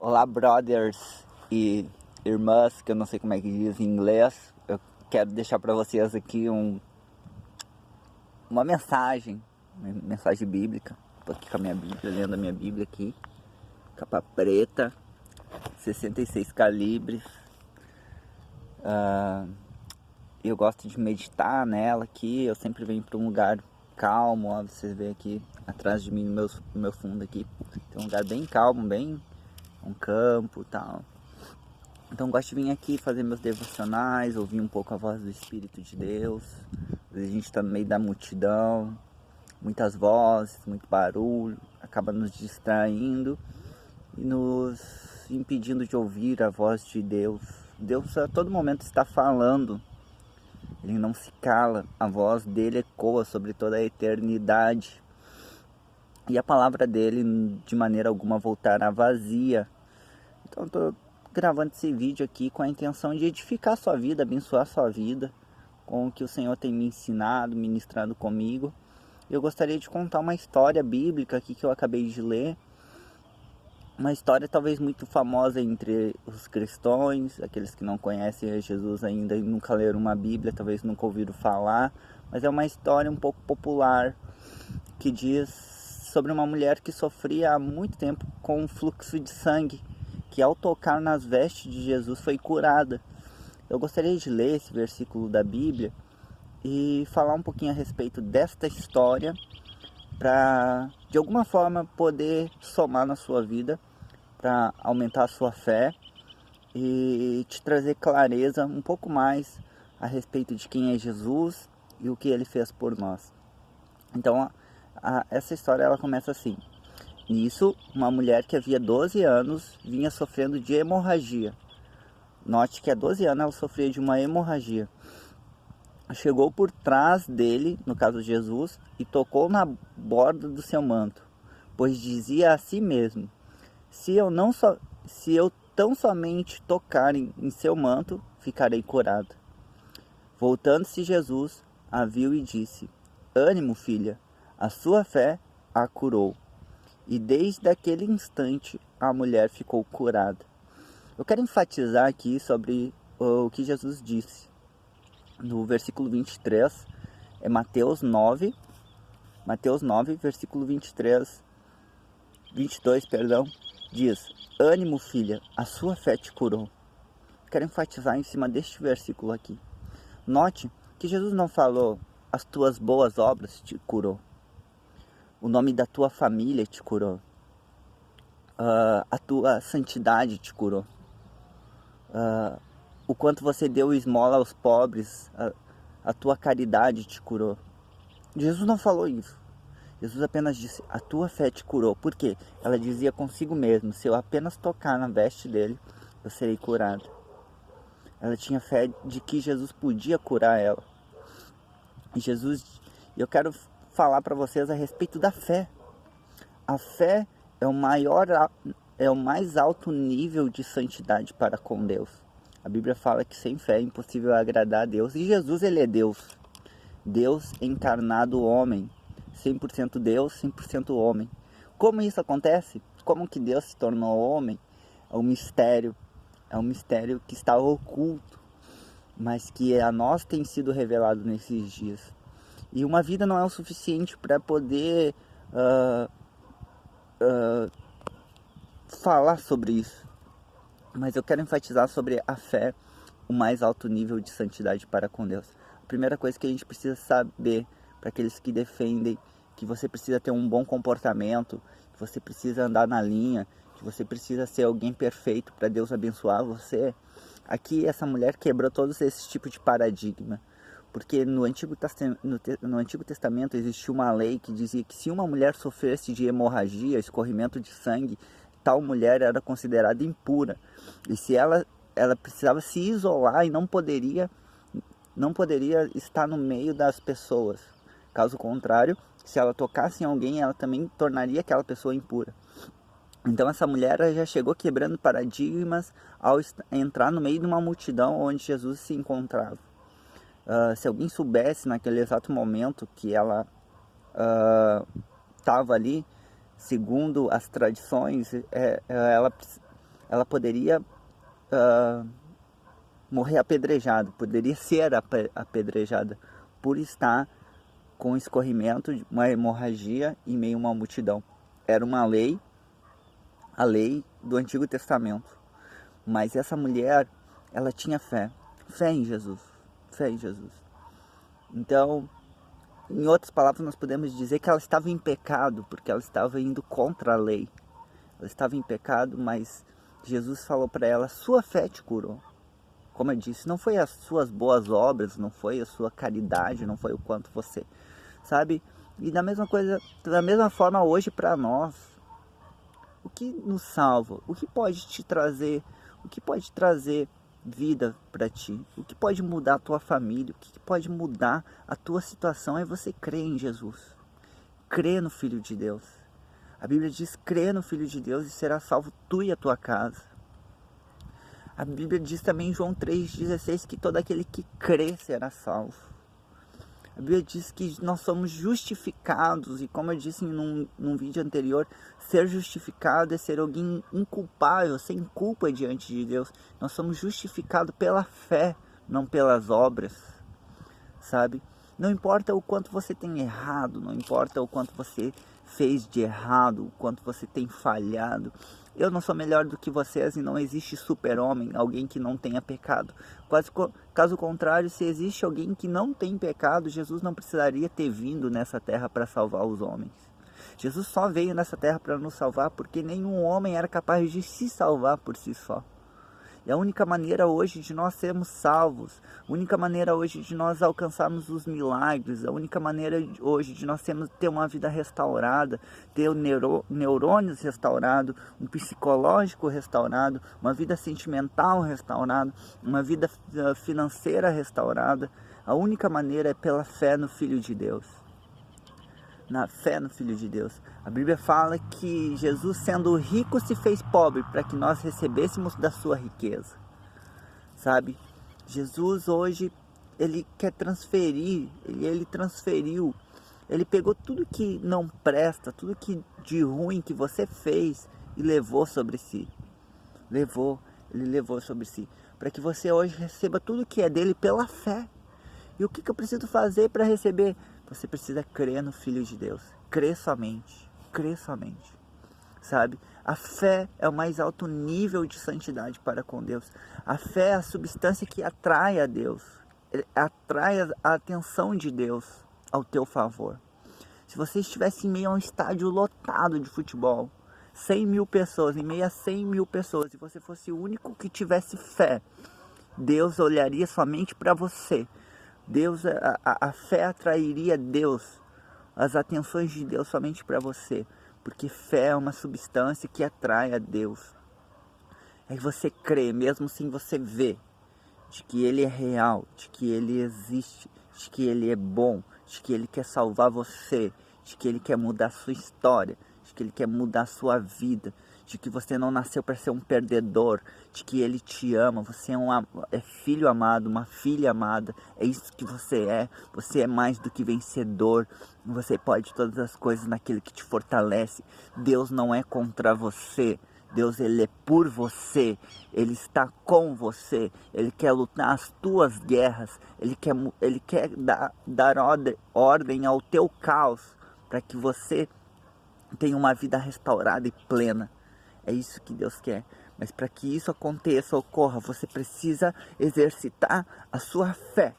Olá, brothers e irmãs, que eu não sei como é que diz em inglês. Eu quero deixar para vocês aqui uma mensagem bíblica. Estou aqui com a minha Bíblia, lendo a minha Bíblia aqui. Capa preta, 66 calibres. Eu gosto de meditar nela aqui. Eu sempre venho para um lugar calmo. Ó, vocês veem aqui atrás de mim, no meu fundo aqui. Tem um lugar bem calmo, bem um campo e tal. Então gosto de vir aqui fazer meus devocionais, ouvir um pouco a voz do Espírito de Deus. Às vezes a gente está no meio da multidão, muitas vozes, muito barulho, acaba nos distraindo e nos impedindo de ouvir a voz de Deus. Deus a todo momento está falando, Ele não se cala, a voz dele ecoa sobre toda a eternidade. E a palavra dele de maneira alguma voltará vazia. Então eu estou gravando esse vídeo aqui com a intenção de edificar a sua vida, abençoar a sua vida com o que o Senhor tem me ensinado, ministrado comigo. Eu gostaria de contar uma história bíblica aqui que eu acabei de ler. Uma história talvez muito famosa entre os cristãos, aqueles que não conhecem Jesus ainda e nunca leram uma Bíblia, talvez nunca ouviram falar. Mas é uma história um pouco popular que diz sobre uma mulher que sofria há muito tempo com um fluxo de sangue, que ao tocar nas vestes de Jesus foi curada. Eu gostaria de ler esse versículo da Bíblia e falar um pouquinho a respeito desta história para, de alguma forma, poder somar na sua vida, para aumentar a sua fé e te trazer clareza um pouco mais a respeito de quem é Jesus e o que Ele fez por nós. Então, essa história ela começa assim. Nisso, uma mulher que havia 12 anos vinha sofrendo de hemorragia. Note que há 12 anos ela sofria de uma hemorragia. Chegou por trás dele, no caso Jesus, e tocou na borda do seu manto, pois dizia a si mesmo: se eu tão somente tocar em seu manto, ficarei curada. Voltando-se Jesus, a viu e disse: ânimo, filha, a sua fé a curou. E desde aquele instante a mulher ficou curada. Eu quero enfatizar aqui sobre o que Jesus disse. No versículo 23, é Mateus 9, versículo 22, diz: ânimo, filha, a sua fé te curou. Eu quero enfatizar em cima deste versículo aqui. Note que Jesus não falou: as tuas boas obras te curou. O nome da tua família te curou. A tua santidade te curou. O quanto você deu esmola aos pobres, a tua caridade te curou. Jesus não falou isso. Jesus apenas disse: a tua fé te curou. Por quê? Ela dizia consigo mesma: se eu apenas tocar na veste dele, eu serei curada. Ela tinha fé de que Jesus podia curar ela. Eu quero falar para vocês a respeito da fé. A fé é o mais alto nível de santidade para com Deus. A Bíblia fala que sem fé é impossível agradar a Deus. E Jesus, ele é Deus. Deus encarnado homem. 100% Deus, 100% homem. Como isso acontece? Como que Deus se tornou homem? É um mistério. É um mistério que está oculto, mas que a nós tem sido revelado nesses dias. E uma vida não é o suficiente para poder falar sobre isso. Mas eu quero enfatizar sobre a fé, o mais alto nível de santidade para com Deus. A primeira coisa que a gente precisa saber, para aqueles que defendem que você precisa ter um bom comportamento, que você precisa andar na linha, que você precisa ser alguém perfeito para Deus abençoar você. Aqui essa mulher quebrou todos esses tipos de paradigma. Porque no Antigo Testamento existia uma lei que dizia que se uma mulher sofresse de hemorragia, escorrimento de sangue, tal mulher era considerada impura. E se ela precisava se isolar e não poderia estar no meio das pessoas. Caso contrário, se ela tocasse em alguém, ela também tornaria aquela pessoa impura. Então essa mulher já chegou quebrando paradigmas ao entrar no meio de uma multidão onde Jesus se encontrava. Se alguém soubesse naquele exato momento que ela estava ali, segundo as tradições, ela poderia morrer apedrejada, poderia ser apedrejada por estar com escorrimento, uma hemorragia em meio a uma multidão. Era uma lei, a lei do Antigo Testamento. Mas essa mulher, ela tinha fé em Jesus, fé em Jesus. Então, em outras palavras, nós podemos dizer que ela estava em pecado, porque ela estava indo contra a lei. Ela estava em pecado, mas Jesus falou para ela, sua fé te curou. Como eu disse, não foi as suas boas obras, não foi a sua caridade, não foi o quanto você, sabe? E da mesma forma hoje para nós, o que nos salva, o que pode te trazer, o que pode trazer vida para ti, o que pode mudar a tua família, o que pode mudar a tua situação é você crer em Jesus, crer no Filho de Deus. A Bíblia diz, crê no Filho de Deus e será salvo tu e a tua casa. A Bíblia diz também em João 3,16 que todo aquele que crê será salvo. A Bíblia diz que nós somos justificados, e como eu disse num vídeo anterior, ser justificado é ser alguém inculpável, sem culpa diante de Deus. Nós somos justificados pela fé, não pelas obras, sabe? Não importa o quanto você tem errado, não importa o quanto você fez de errado, o quanto você tem falhado. Eu não sou melhor do que vocês e não existe super-homem, alguém que não tenha pecado. Caso contrário, se existe alguém que não tem pecado, Jesus não precisaria ter vindo nessa terra para salvar os homens. Jesus só veio nessa terra para nos salvar porque nenhum homem era capaz de se salvar por si só. E a única maneira hoje de nós sermos salvos, a única maneira hoje de nós alcançarmos os milagres, a única maneira hoje de nós ter uma vida restaurada, ter neurônios restaurados, um psicológico restaurado, uma vida sentimental restaurada, uma vida financeira restaurada, a única maneira é pela fé no Filho de Deus. Na fé no Filho de Deus. A Bíblia fala que Jesus, sendo rico, se fez pobre para que nós recebêssemos da sua riqueza, sabe? Jesus hoje, ele quer transferir, ele transferiu, ele pegou tudo que não presta, tudo que de ruim que você fez e levou sobre si. Ele levou sobre si, para que você hoje receba tudo que é dele pela fé. E o que eu preciso fazer para receber? Você precisa crer no Filho de Deus. Crer somente, sabe? A fé é o mais alto nível de santidade para com Deus. A fé é a substância que atrai a Deus, atrai a atenção de Deus ao teu favor. Se você estivesse em meio a um estádio lotado de futebol, 100 mil pessoas, em meio a 100 mil pessoas, e você fosse o único que tivesse fé, Deus olharia somente para você. A fé atrairia Deus, as atenções de Deus somente para você, porque fé é uma substância que atrai a Deus. É você crer, mesmo sem você ver, de que Ele é real, de que Ele existe, de que Ele é bom, de que Ele quer salvar você, de que Ele quer mudar a sua história, de que Ele quer mudar a sua vida, de que você não nasceu para ser um perdedor, de que Ele te ama, você é filho amado, uma filha amada, é isso que você é mais do que vencedor, você pode todas as coisas naquele que te fortalece. Dar não é contra você, Deus, Ele é por você, Ele está com você, Ele quer lutar as tuas guerras, Ele quer dar ordem ao teu caos, para que você tenha uma vida restaurada e plena. É isso que Deus quer. Mas para que isso aconteça, ocorra, você precisa exercitar a sua fé.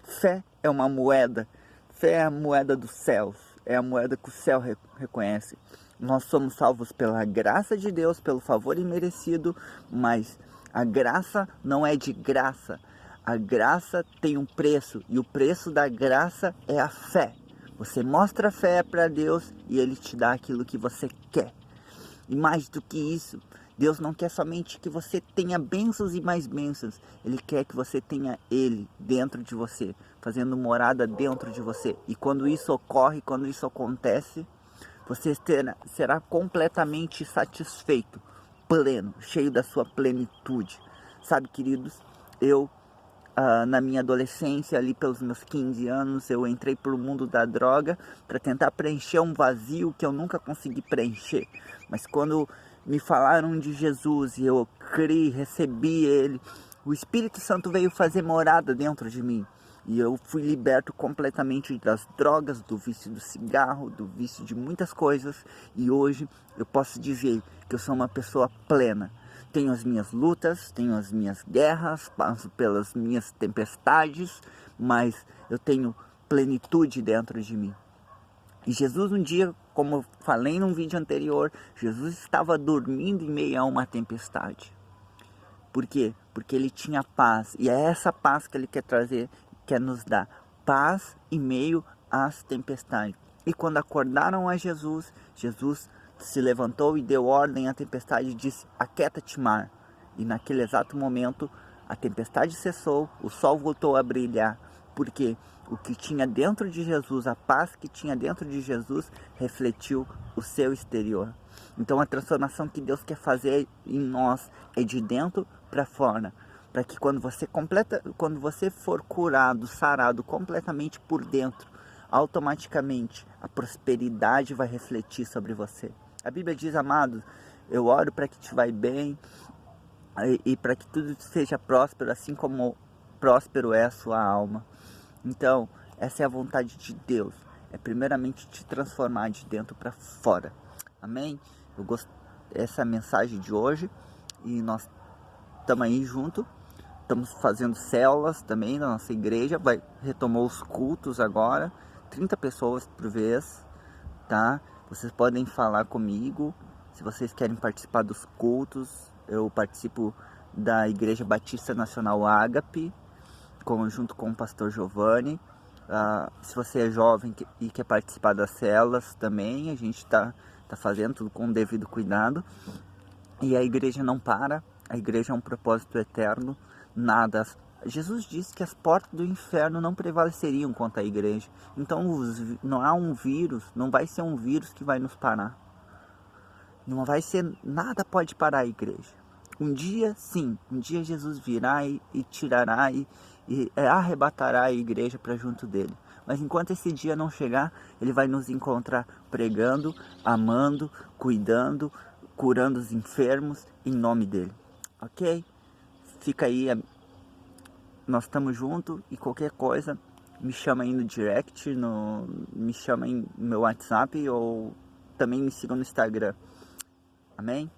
Fé é uma moeda. Fé é a moeda dos céus. É a moeda que o céu reconhece. Nós somos salvos pela graça de Deus, pelo favor imerecido, mas a graça não é de graça. A graça tem um preço, e o preço da graça é a fé. Você mostra a fé para Deus e Ele te dá aquilo que você quer. E mais do que isso, Deus não quer somente que você tenha bênçãos e mais bênçãos. Ele quer que você tenha Ele dentro de você, fazendo morada dentro de você. E quando isso ocorre, quando isso acontece, você será completamente satisfeito, pleno, cheio da sua plenitude. Sabe, queridos, eu na minha adolescência, ali pelos meus 15 anos, eu entrei para o mundo da droga para tentar preencher um vazio que eu nunca consegui preencher. Mas quando me falaram de Jesus e eu criei, recebi Ele, o Espírito Santo veio fazer morada dentro de mim. E eu fui liberto completamente das drogas, do vício do cigarro, do vício de muitas coisas. E hoje eu posso dizer que eu sou uma pessoa plena. Tenho as minhas lutas, tenho as minhas guerras, passo pelas minhas tempestades, mas eu tenho plenitude dentro de mim. E Jesus um dia, como eu falei num vídeo anterior, Jesus estava dormindo em meio a uma tempestade. Por quê? Porque ele tinha paz. E é essa paz que ele quer trazer, quer nos dar. Paz em meio às tempestades. E quando acordaram a Jesus, Jesus se levantou e deu ordem à tempestade e disse: aquieta-te, mar. E naquele exato momento, a tempestade cessou, o sol voltou a brilhar. Porque o que tinha dentro de Jesus, a paz que tinha dentro de Jesus, refletiu o seu exterior. Então a transformação que Deus quer fazer em nós é de dentro para fora, para que quando você for curado, sarado completamente por dentro, automaticamente a prosperidade vai refletir sobre você. A Bíblia diz, amados, eu oro para que te vai bem e para que tudo seja próspero, assim como próspero é a sua alma. Então, essa é a vontade de Deus, é primeiramente te transformar de dentro para fora. Amém? Eu gosto dessa mensagem de hoje e nós estamos aí junto, estamos fazendo células também na nossa igreja, retomou os cultos agora, 30 pessoas por vez, tá? Vocês podem falar comigo, se vocês querem participar dos cultos, eu participo da Igreja Batista Nacional Ágape, junto com o pastor Giovanni. Se você é jovem e quer participar das células também, a gente está fazendo tudo com o devido cuidado. E a igreja não para, a igreja é um propósito eterno, nada. Jesus disse que as portas do inferno não prevaleceriam contra a igreja. Então não há um vírus, não vai ser um vírus que vai nos parar. Não vai ser, nada pode parar a igreja. Um dia sim, um dia Jesus virá e tirará e arrebatará a igreja para junto dele. Mas enquanto esse dia não chegar, ele vai nos encontrar pregando, amando, cuidando, curando os enfermos em nome dele. Ok? Fica aí, nós estamos juntos e qualquer coisa me chama aí no direct, me chama aí no meu WhatsApp ou também me siga no Instagram. Amém?